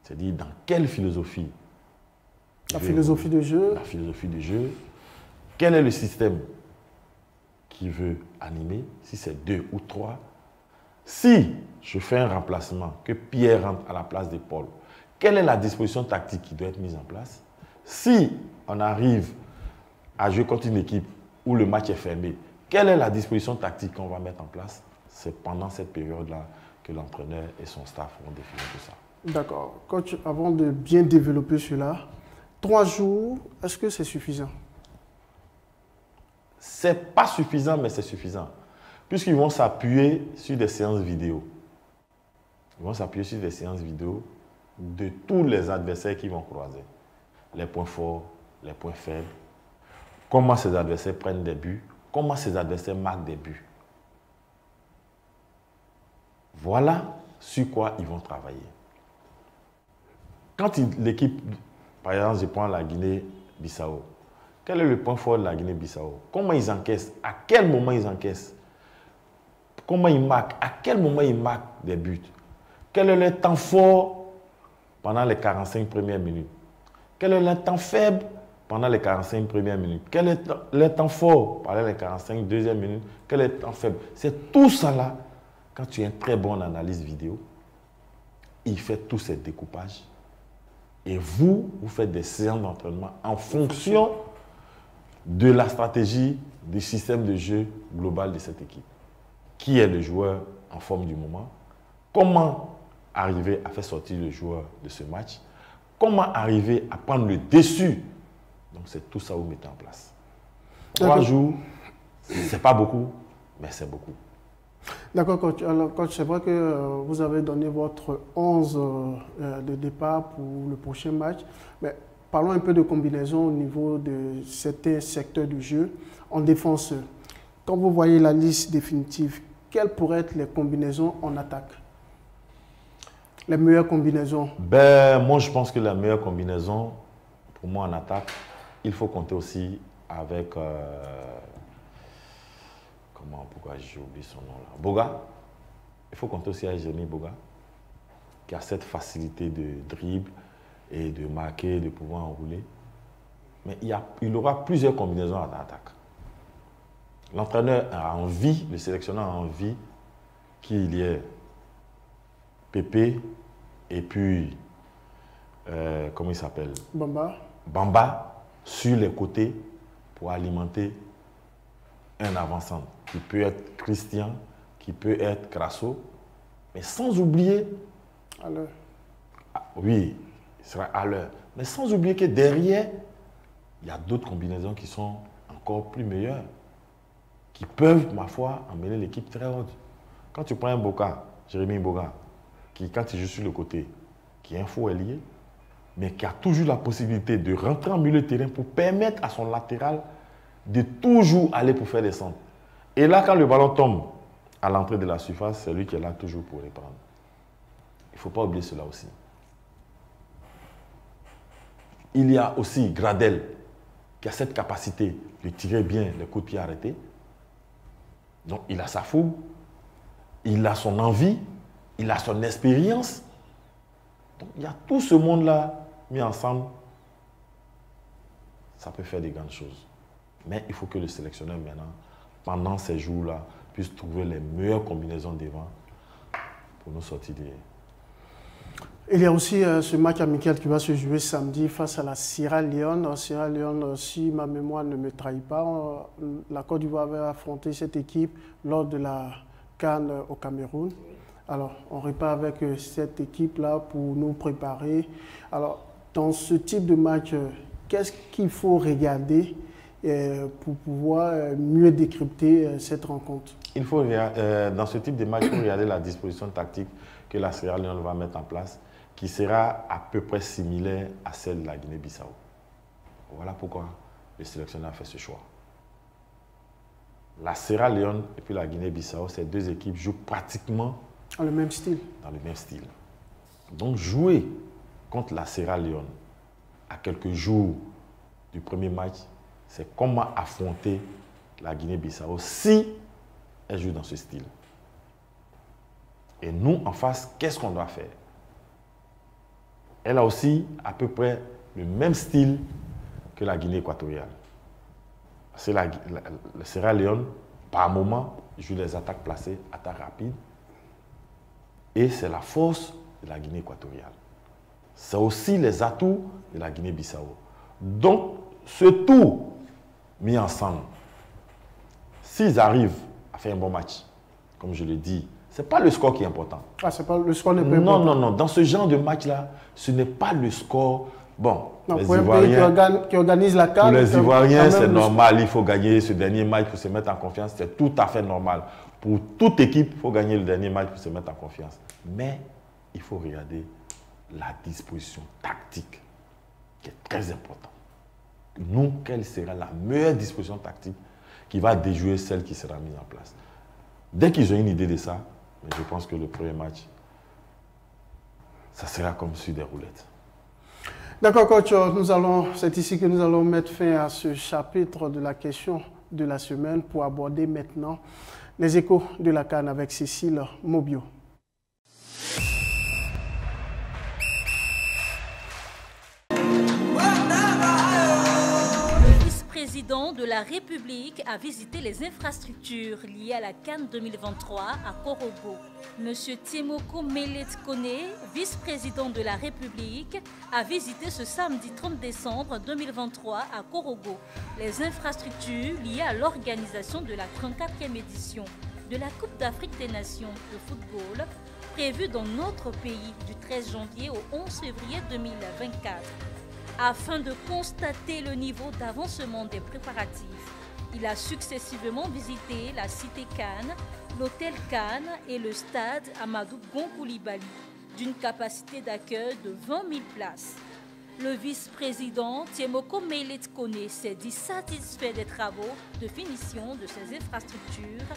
B: c'est-à-dire dans quelle philosophie.
A: La philosophie de jeu.
B: La philosophie de jeu. Quel est le système qu'il veut animer, si c'est 2 ou 3. Si je fais un remplacement, que Pierre rentre à la place de Paul, quelle est la disposition tactique qui doit être mise en place? Si on arrive à jouer contre une équipe où le match est fermé, quelle est la disposition tactique qu'on va mettre en place? C'est pendant cette période-là que l'entraîneur et son staff vont définir tout ça.
A: D'accord. Coach, avant de bien développer cela, 3 jours, est-ce que c'est suffisant?
B: C'est pas suffisant, mais c'est suffisant. Puisqu'ils vont s'appuyer sur des séances vidéo. Ils vont s'appuyer sur des séances vidéo de tous les adversaires qu'ils vont croiser. Les points forts, les points faibles, comment ces adversaires prennent des buts, comment ces adversaires marquent des buts. Voilà sur quoi ils vont travailler. Quand l'équipe, par exemple, je prends la Guinée-Bissau, quel est le point fort de la Guinée-Bissau? Comment ils encaissent? À quel moment ils encaissent? Comment ils marquent? À quel moment ils marquent des buts? Quel est le temps fort pendant les 45 premières minutes? Quel est le temps faible pendant les 45 premières minutes? Quel est le temps fort pendant les 45 deuxièmes minutes? Quel est le temps faible? C'est tout ça là. Quand tu es un très bon analyste vidéo, il fait tous ces découpages. Et vous faites des séances d'entraînement en fonction de la stratégie, du système de jeu global de cette équipe. Qui est le joueur en forme du moment? Comment arriver à faire sortir le joueur de ce match? Comment arriver à prendre le dessus? Donc c'est tout ça que vous mettez en place. 3 jours, c'est pas beaucoup, mais c'est beaucoup.
A: D'accord, coach. Alors, coach, c'est vrai que vous avez donné votre 11 de départ pour le prochain match. Mais parlons un peu de combinaison au niveau de certains secteurs du jeu. En défense, quand vous voyez la liste définitive, quelles pourraient être les combinaisons en attaque? Les meilleures combinaisons?
B: Moi, je pense que la meilleure combinaison, pour moi, en attaque, il faut compter aussi avec... pourquoi j'ai oublié son nom là? Boga. Il faut compter aussi avec Jérémy Boga, qui a cette facilité de dribble et de marquer, de pouvoir enrouler. Mais il aura plusieurs combinaisons en attaque. L'entraîneur a envie, le sélectionneur a envie qu'il y ait Pépé et puis, comment il s'appelle? Bamba sur les côtés pour alimenter un avant-centre qui peut être Christian, qui peut être Crasso, mais sans oublier...
A: À l'heure.
B: Oui, il sera à l'heure. Mais sans oublier que derrière, il y a d'autres combinaisons qui sont encore plus meilleures, qui peuvent, ma foi, emmener l'équipe très haute. Quand tu prends un Boga, Jérémy Boga, qui, quand il joue sur le côté, qui est un faux ailier, mais qui a toujours la possibilité de rentrer en milieu de terrain pour permettre à son latéral de toujours aller pour faire des centres. Et là, quand le ballon tombe à l'entrée de la surface, c'est lui qui est là toujours pour les prendre. Il ne faut pas oublier cela aussi. Il y a aussi Gradel, qui a cette capacité de tirer bien les coups de pied arrêtés. Donc, il a sa fougue, il a son envie, il a son expérience. Donc, il y a tout ce monde-là mis ensemble. Ça peut faire des grandes choses. Mais il faut que le sélectionneur, maintenant, pendant ces jours-là, puisse trouver les meilleures combinaisons devant pour nous sortir des...
A: Il y a aussi ce match amical qui va se jouer samedi face à la Sierra Leone. Sierra Leone, si ma mémoire ne me trahit pas, la Côte d'Ivoire avait affronté cette équipe lors de la CAN au Cameroun. Alors, on repart avec cette équipe-là pour nous préparer. Alors, dans ce type de match, qu'est-ce qu'il faut regarder pour pouvoir mieux décrypter cette rencontre?
B: Il faut, dans ce type de match, il faut regarder la disposition tactique que la Sierra Leone va mettre en place, qui sera à peu près similaire à celle de la Guinée-Bissau. Voilà pourquoi le sélectionneur a fait ce choix. La Sierra Leone et puis la Guinée-Bissau, ces deux équipes jouent pratiquement
A: dans le même style.
B: Dans le même style. Donc jouer contre la Sierra Leone à quelques jours du premier match, c'est comment affronter la Guinée-Bissau si elle joue dans ce style. Et nous, en face, qu'est-ce qu'on doit faire? Elle a aussi à peu près le même style que la Guinée équatoriale. C'est la Sierra Leone, par moment, joue les attaques placées, attaques rapides. Et c'est la force de la Guinée équatoriale. C'est aussi les atouts de la Guinée-Bissau. Donc, ce tout mis ensemble, s'ils arrivent à faire un bon match, comme je l'ai dit, ce n'est pas le score qui est important.
A: Ah, c'est pas le score n'est pas
B: important.
A: Non.
B: Non. Dans ce genre de match-là, ce n'est pas le score Bon,
A: donc, pour un pays qui organise la CAN,
B: pour les Ivoiriens, c'est normal. Il faut gagner ce dernier match pour se mettre en confiance. C'est tout à fait normal. Pour toute équipe, il faut gagner le dernier match pour se mettre en confiance. Mais il faut regarder la disposition tactique qui est très importante. Nous, quelle sera la meilleure disposition tactique qui va déjouer celle qui sera mise en place? Dès qu'ils ont une idée de ça, je pense que le premier match, ça sera comme sur des roulettes.
A: D'accord, coach, c'est ici que nous allons mettre fin à ce chapitre de la question de la semaine pour aborder maintenant les échos de la CAN avec Cécile Mobio.
G: Le président de la République a visité les infrastructures liées à la CAN 2023 à Korogo. Monsieur Tiemoko Melet Kone, vice-président de la République, a visité ce samedi 30 décembre 2023 à Korogo les infrastructures liées à l'organisation de la 34e édition de la Coupe d'Afrique des Nations de football prévue dans notre pays du 13 janvier au 11 février 2024. Afin de constater le niveau d'avancement des préparatifs, il a successivement visité la cité Cannes, l'hôtel Cannes et le stade Amadou Gon Coulibaly, d'une capacité d'accueil de 20 000 places. Le vice-président Tiemoko Melet Kone s'est dit satisfait des travaux de finition de ces infrastructures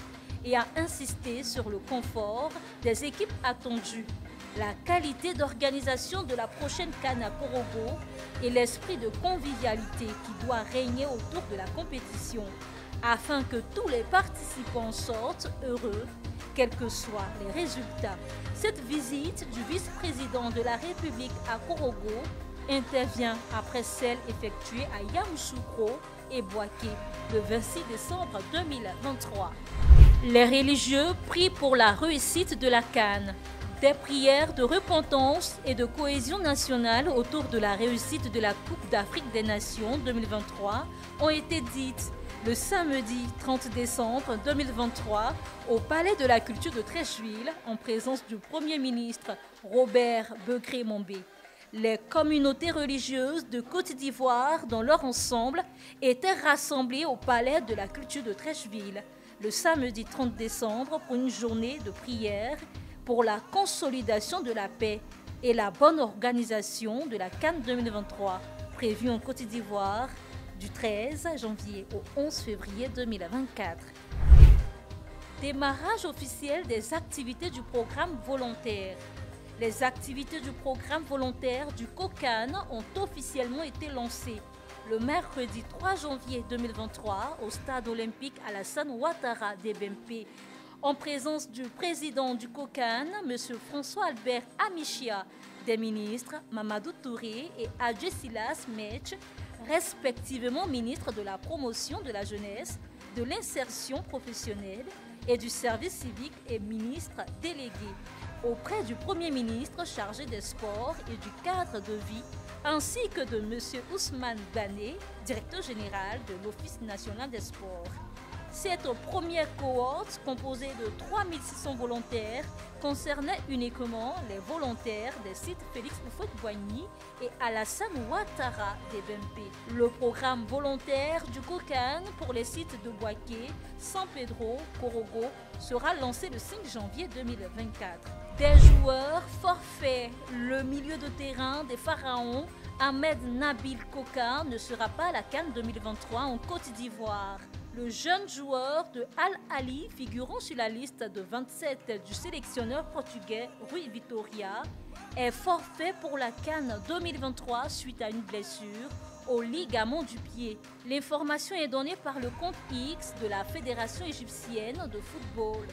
G: et a insisté sur le confort des équipes attendues, la qualité d'organisation de la prochaine CAN à Korogo et l'esprit de convivialité qui doit régner autour de la compétition afin que tous les participants sortent heureux, quels que soient les résultats. Cette visite du vice-président de la République à Korogo intervient après celle effectuée à Yamoussoukro et Boaké le 26 décembre 2023. Les religieux prient pour la réussite de la CAN. Des prières de repentance et de cohésion nationale autour de la réussite de la Coupe d'Afrique des Nations 2023 ont été dites le samedi 30 décembre 2023 au Palais de la Culture de Treichville en présence du Premier ministre Robert Begré-Mombé. Les communautés religieuses de Côte d'Ivoire dans leur ensemble étaient rassemblées au Palais de la Culture de Treichville le samedi 30 décembre pour une journée de prière pour la consolidation de la paix et la bonne organisation de la CAN 2023, prévue en Côte d'Ivoire du 13 janvier au 11 février 2024. Démarrage officiel des activités du programme volontaire. Les activités du programme volontaire du COCAN ont officiellement été lancées le mercredi 3 janvier 2023 au stade olympique Alassane Ouattara d'Ebempe, en présence du président du COCAN, M. François-Albert Amichia, des ministres Mamadou Touré et Adjé Silas Metch, respectivement ministres de la promotion de la jeunesse, de l'insertion professionnelle et du service civique et ministres délégués, auprès du Premier ministre chargé des sports et du cadre de vie, ainsi que de M. Ousmane Bané, directeur général de l'Office national des sports. Cette première cohorte, composée de 3600 volontaires, concernait uniquement les volontaires des sites Félix Houphouët-Boigny et Alassane Ouattara d'Ebempe. Le programme volontaire du COCAN pour les sites de Boaké, San Pedro, Korogo sera lancé le 5 janvier 2024. Des joueurs forfaits, le milieu de terrain des Pharaons, Ahmed Nabil Koka ne sera pas à la CAN 2023 en Côte d'Ivoire. Le jeune joueur de Al-Ali, figurant sur la liste de 27 du sélectionneur portugais Rui Vitória, est forfait pour la CAN 2023 suite à une blessure au ligament du pied. L'information est donnée par le compte X de la Fédération égyptienne de football.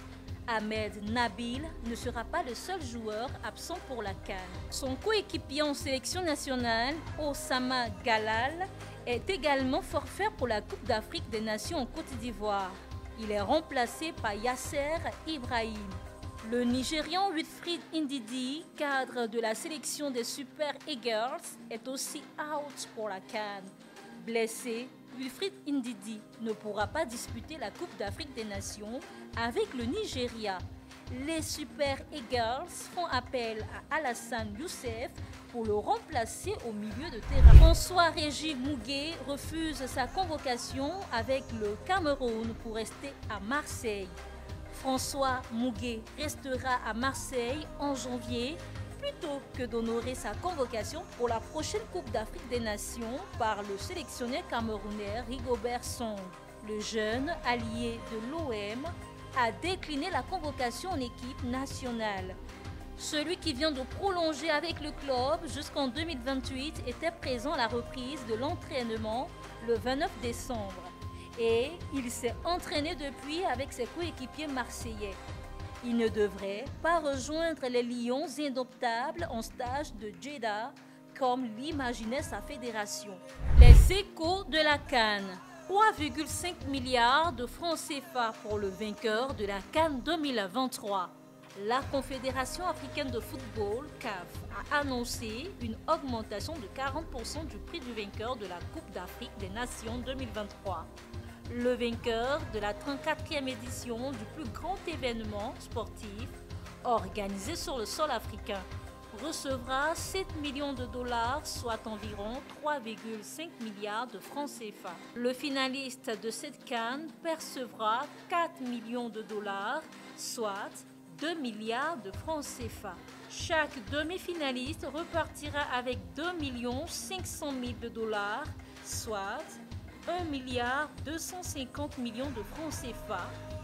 G: Ahmed Nabil ne sera pas le seul joueur absent pour la CAN. Son coéquipier en sélection nationale, Osama Galal, est également forfait pour la Coupe d'Afrique des Nations en Côte d'Ivoire. Il est remplacé par Yasser Ibrahim. Le Nigérian Wilfried Ndidi, cadre de la sélection des Super Eagles, est aussi out pour la CAN. Blessé, Wilfried Ndidi ne pourra pas disputer la Coupe d'Afrique des Nations avec le Nigeria. Les Super Eagles font appel à Alassane Youssef pour le remplacer au milieu de terrain. François-Régis Mouguet refuse sa convocation avec le Cameroun pour rester à Marseille. François Mouguet restera à Marseille en janvier plutôt que d'honorer sa convocation pour la prochaine Coupe d'Afrique des Nations par le sélectionneur camerounais Rigobert Song. Le jeune allié de l'OM a décliné la convocation en équipe nationale. Celui qui vient de prolonger avec le club jusqu'en 2028 était présent à la reprise de l'entraînement le 29 décembre. Et il s'est entraîné depuis avec ses coéquipiers marseillais. Il ne devrait pas rejoindre les Lions indomptables en stage de Jeddah comme l'imaginait sa fédération. Les échos de la CAN. 3,5 milliards de francs CFA pour le vainqueur de la CAN 2023. La Confédération africaine de football, CAF, a annoncé une augmentation de 40% du prix du vainqueur de la Coupe d'Afrique des Nations 2023. Le vainqueur de la 34e édition du plus grand événement sportif organisé sur le sol africain recevra 7 millions de dollars, soit environ 3,5 milliards de francs CFA. Le finaliste de cette CAN percevra 4 millions de dollars, soit 2 milliards de francs CFA. Chaque demi-finaliste repartira avec 2 500 000 de dollars, soit 1 milliard 250 millions de francs CFA,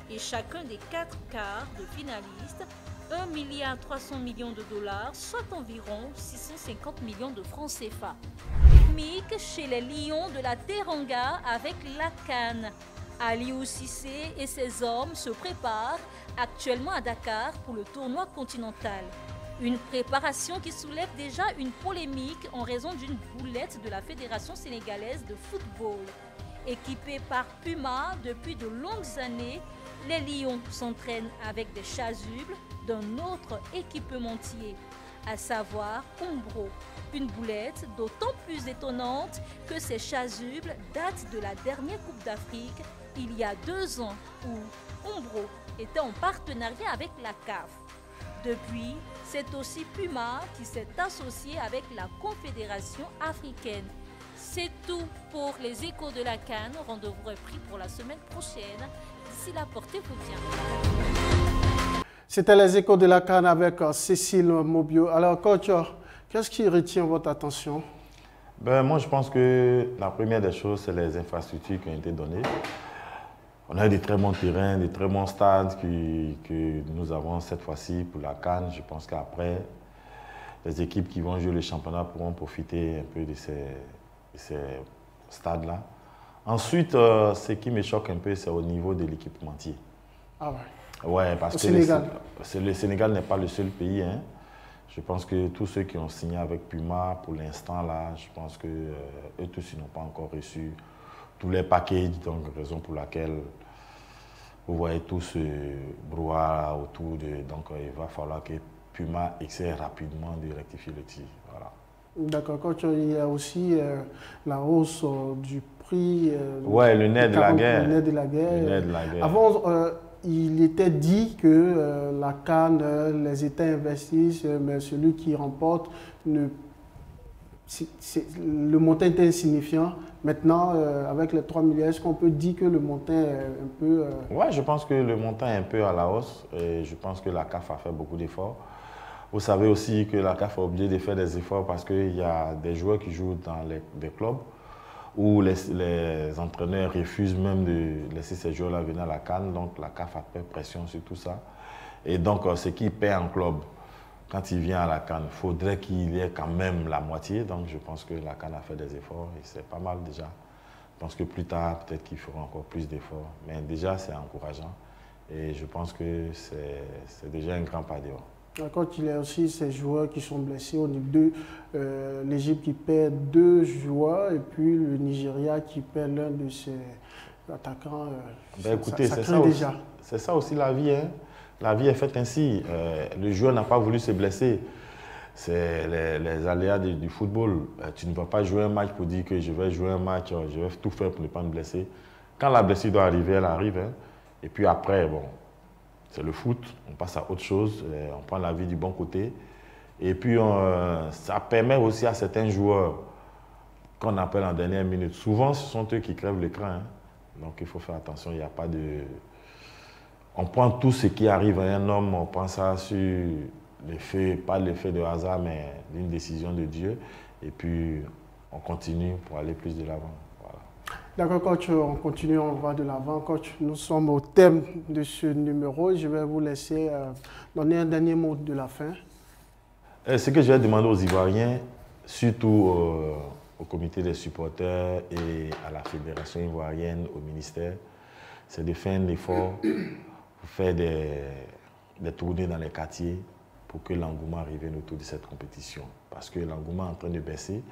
G: et chacun des 4 quarts de finalistes 1 milliard 300 millions de dollars, soit environ 650 millions de francs CFA. Mick chez les Lions de la Teranga avec la CAN. Aliou Cissé et ses hommes se préparent actuellement à Dakar pour le tournoi continental. Une préparation qui soulève déjà une polémique en raison d'une boulette de la Fédération sénégalaise de football. Équipés par Puma depuis de longues années, les Lions s'entraînent avec des chasubles d'un autre équipementier, à savoir Umbro. Une boulette d'autant plus étonnante que ces chasubles datent de la dernière Coupe d'Afrique il y a 2 ans où Umbro était en partenariat avec la CAF. Depuis, c'est aussi Puma qui s'est associé avec la Confédération africaine. C'est tout pour les échos de la CAN. Rendez-vous est pris pour la semaine prochaine. D'ici là, portez-vous bien.
A: C'était les échos de la CAN avec Cécile Mobio. Alors, coach, qu'est-ce qui retient votre attention?
B: Moi, je pense que la première des choses, c'est les infrastructures qui ont été données. On a des très bons terrains, des très bons stades que nous avons cette fois-ci pour la CAN. Je pense qu'après, les équipes qui vont jouer le championnat pourront profiter un peu de ces stades-là. Ensuite, ce qui me choque un peu, c'est au niveau de l'équipementier.
A: Ah ouais.
B: Ouais, parce que le Sénégal n'est pas le seul pays. Hein. Je pense que tous ceux qui ont signé avec Puma, pour l'instant, là, je pense qu'eux tous, ils n'ont pas encore reçu tous les packages, donc raison pour laquelle vous voyez tout ce brouhaha autour de... Donc, il va falloir que Puma essaie rapidement de rectifier le tir. Voilà.
A: D'accord. Quand il y a aussi la hausse du prix...
B: ouais, le nerf de la guerre.
A: Le nerf de la guerre.
B: Le nerf de la guerre.
A: Avant, il était dit que la CAN, les États investissent, mais celui qui remporte, le montant est insignifiant. Maintenant, avec les 3 milliards, est-ce qu'on peut dire que le montant est un peu...
B: Oui, je pense que le montant est un peu à la hausse. Et je pense que la CAF a fait beaucoup d'efforts. Vous savez aussi que la CAF est obligée de faire des efforts parce qu'il y a des joueurs qui jouent dans des clubs où les entraîneurs refusent même de laisser ces joueurs-là venir à la CAN. Donc la CAF a fait pression sur tout ça. Et donc ce qui paie en club, quand il vient à la CAN, il faudrait qu'il y ait quand même la moitié. Donc je pense que la CAN a fait des efforts et c'est pas mal déjà. Je pense que plus tard, peut-être qu'ils feront encore plus d'efforts. Mais déjà, c'est encourageant. Et je pense que c'est déjà un grand pas dehors.
A: Quand il y a aussi ces joueurs qui sont blessés au niveau de l'Égypte qui perd 2 joueurs et puis le Nigeria qui perd l'un de ses attaquants.
B: Écoutez, c'est ça aussi la vie. Hein. La vie est faite ainsi. Le joueur n'a pas voulu se blesser. C'est les aléas du football. Tu ne vas pas jouer un match pour dire que je vais jouer un match, je vais tout faire pour ne pas me blesser. Quand la blessure doit arriver, elle arrive. Hein. Et puis après, bon, c'est le foot, on passe à autre chose, on prend la vie du bon côté. Et puis, ça permet aussi à certains joueurs qu'on appelle en dernière minute. Souvent, ce sont eux qui crèvent l'écran. Hein. Donc, il faut faire attention, il n'y a pas de... On prend tout ce qui arrive à un homme, on prend ça sur l'effet, pas l'effet de hasard, mais d'une décision de Dieu. Et puis, on continue pour aller plus de l'avant. Voilà.
A: D'accord, coach, on continue, on va de l'avant. Coach, nous sommes au thème de ce numéro. Je vais vous laisser donner un dernier mot de la fin.
B: Ce que je vais demander aux Ivoiriens, surtout au comité des supporters et à la fédération ivoirienne, au ministère, c'est de faire un effort pour faire des tournées dans les quartiers pour que l'engouement revienne autour de cette compétition. Parce que l'engouement est en train de baisser,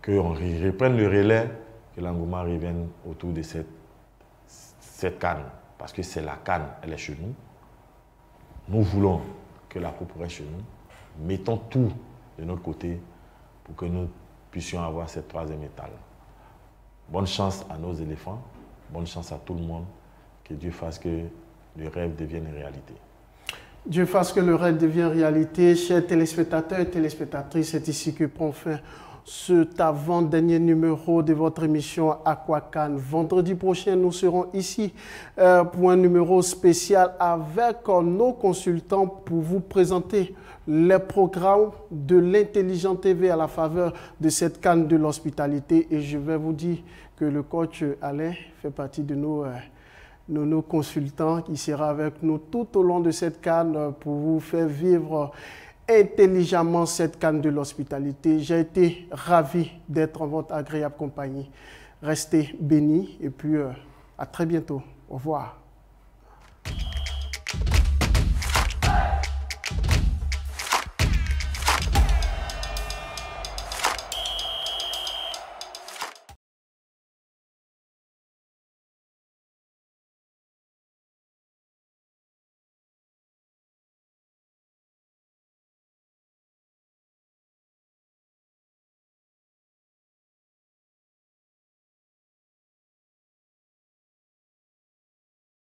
B: qu'on reprenne le relais, que l'engouement revienne autour de cette CAN. Parce que c'est la CAN, elle est chez nous. Nous voulons que la coupe reste chez nous. Mettons tout de notre côté pour que nous puissions avoir cette troisième étale. Bonne chance à nos éléphants, bonne chance à tout le monde, que Dieu fasse que le rêve devienne une réalité.
A: Dieu fasse que le rêve devienne réalité. Chers téléspectateurs et téléspectatrices, c'est ici que prend fin cet avant-dernier numéro de votre émission Aquacan. Vendredi prochain, nous serons ici pour un numéro spécial avec nos consultants pour vous présenter les programmes de l'Intelligent TV à la faveur de cette CAN de l'hospitalité. Et je vais vous dire que le coach Alain fait partie de nos consultants qui sera avec nous tout au long de cette CAN pour vous faire vivre intelligemment cette CAN de l'hospitalité. J'ai été ravi d'être en votre agréable compagnie. Restez bénis et puis à très bientôt. Au revoir.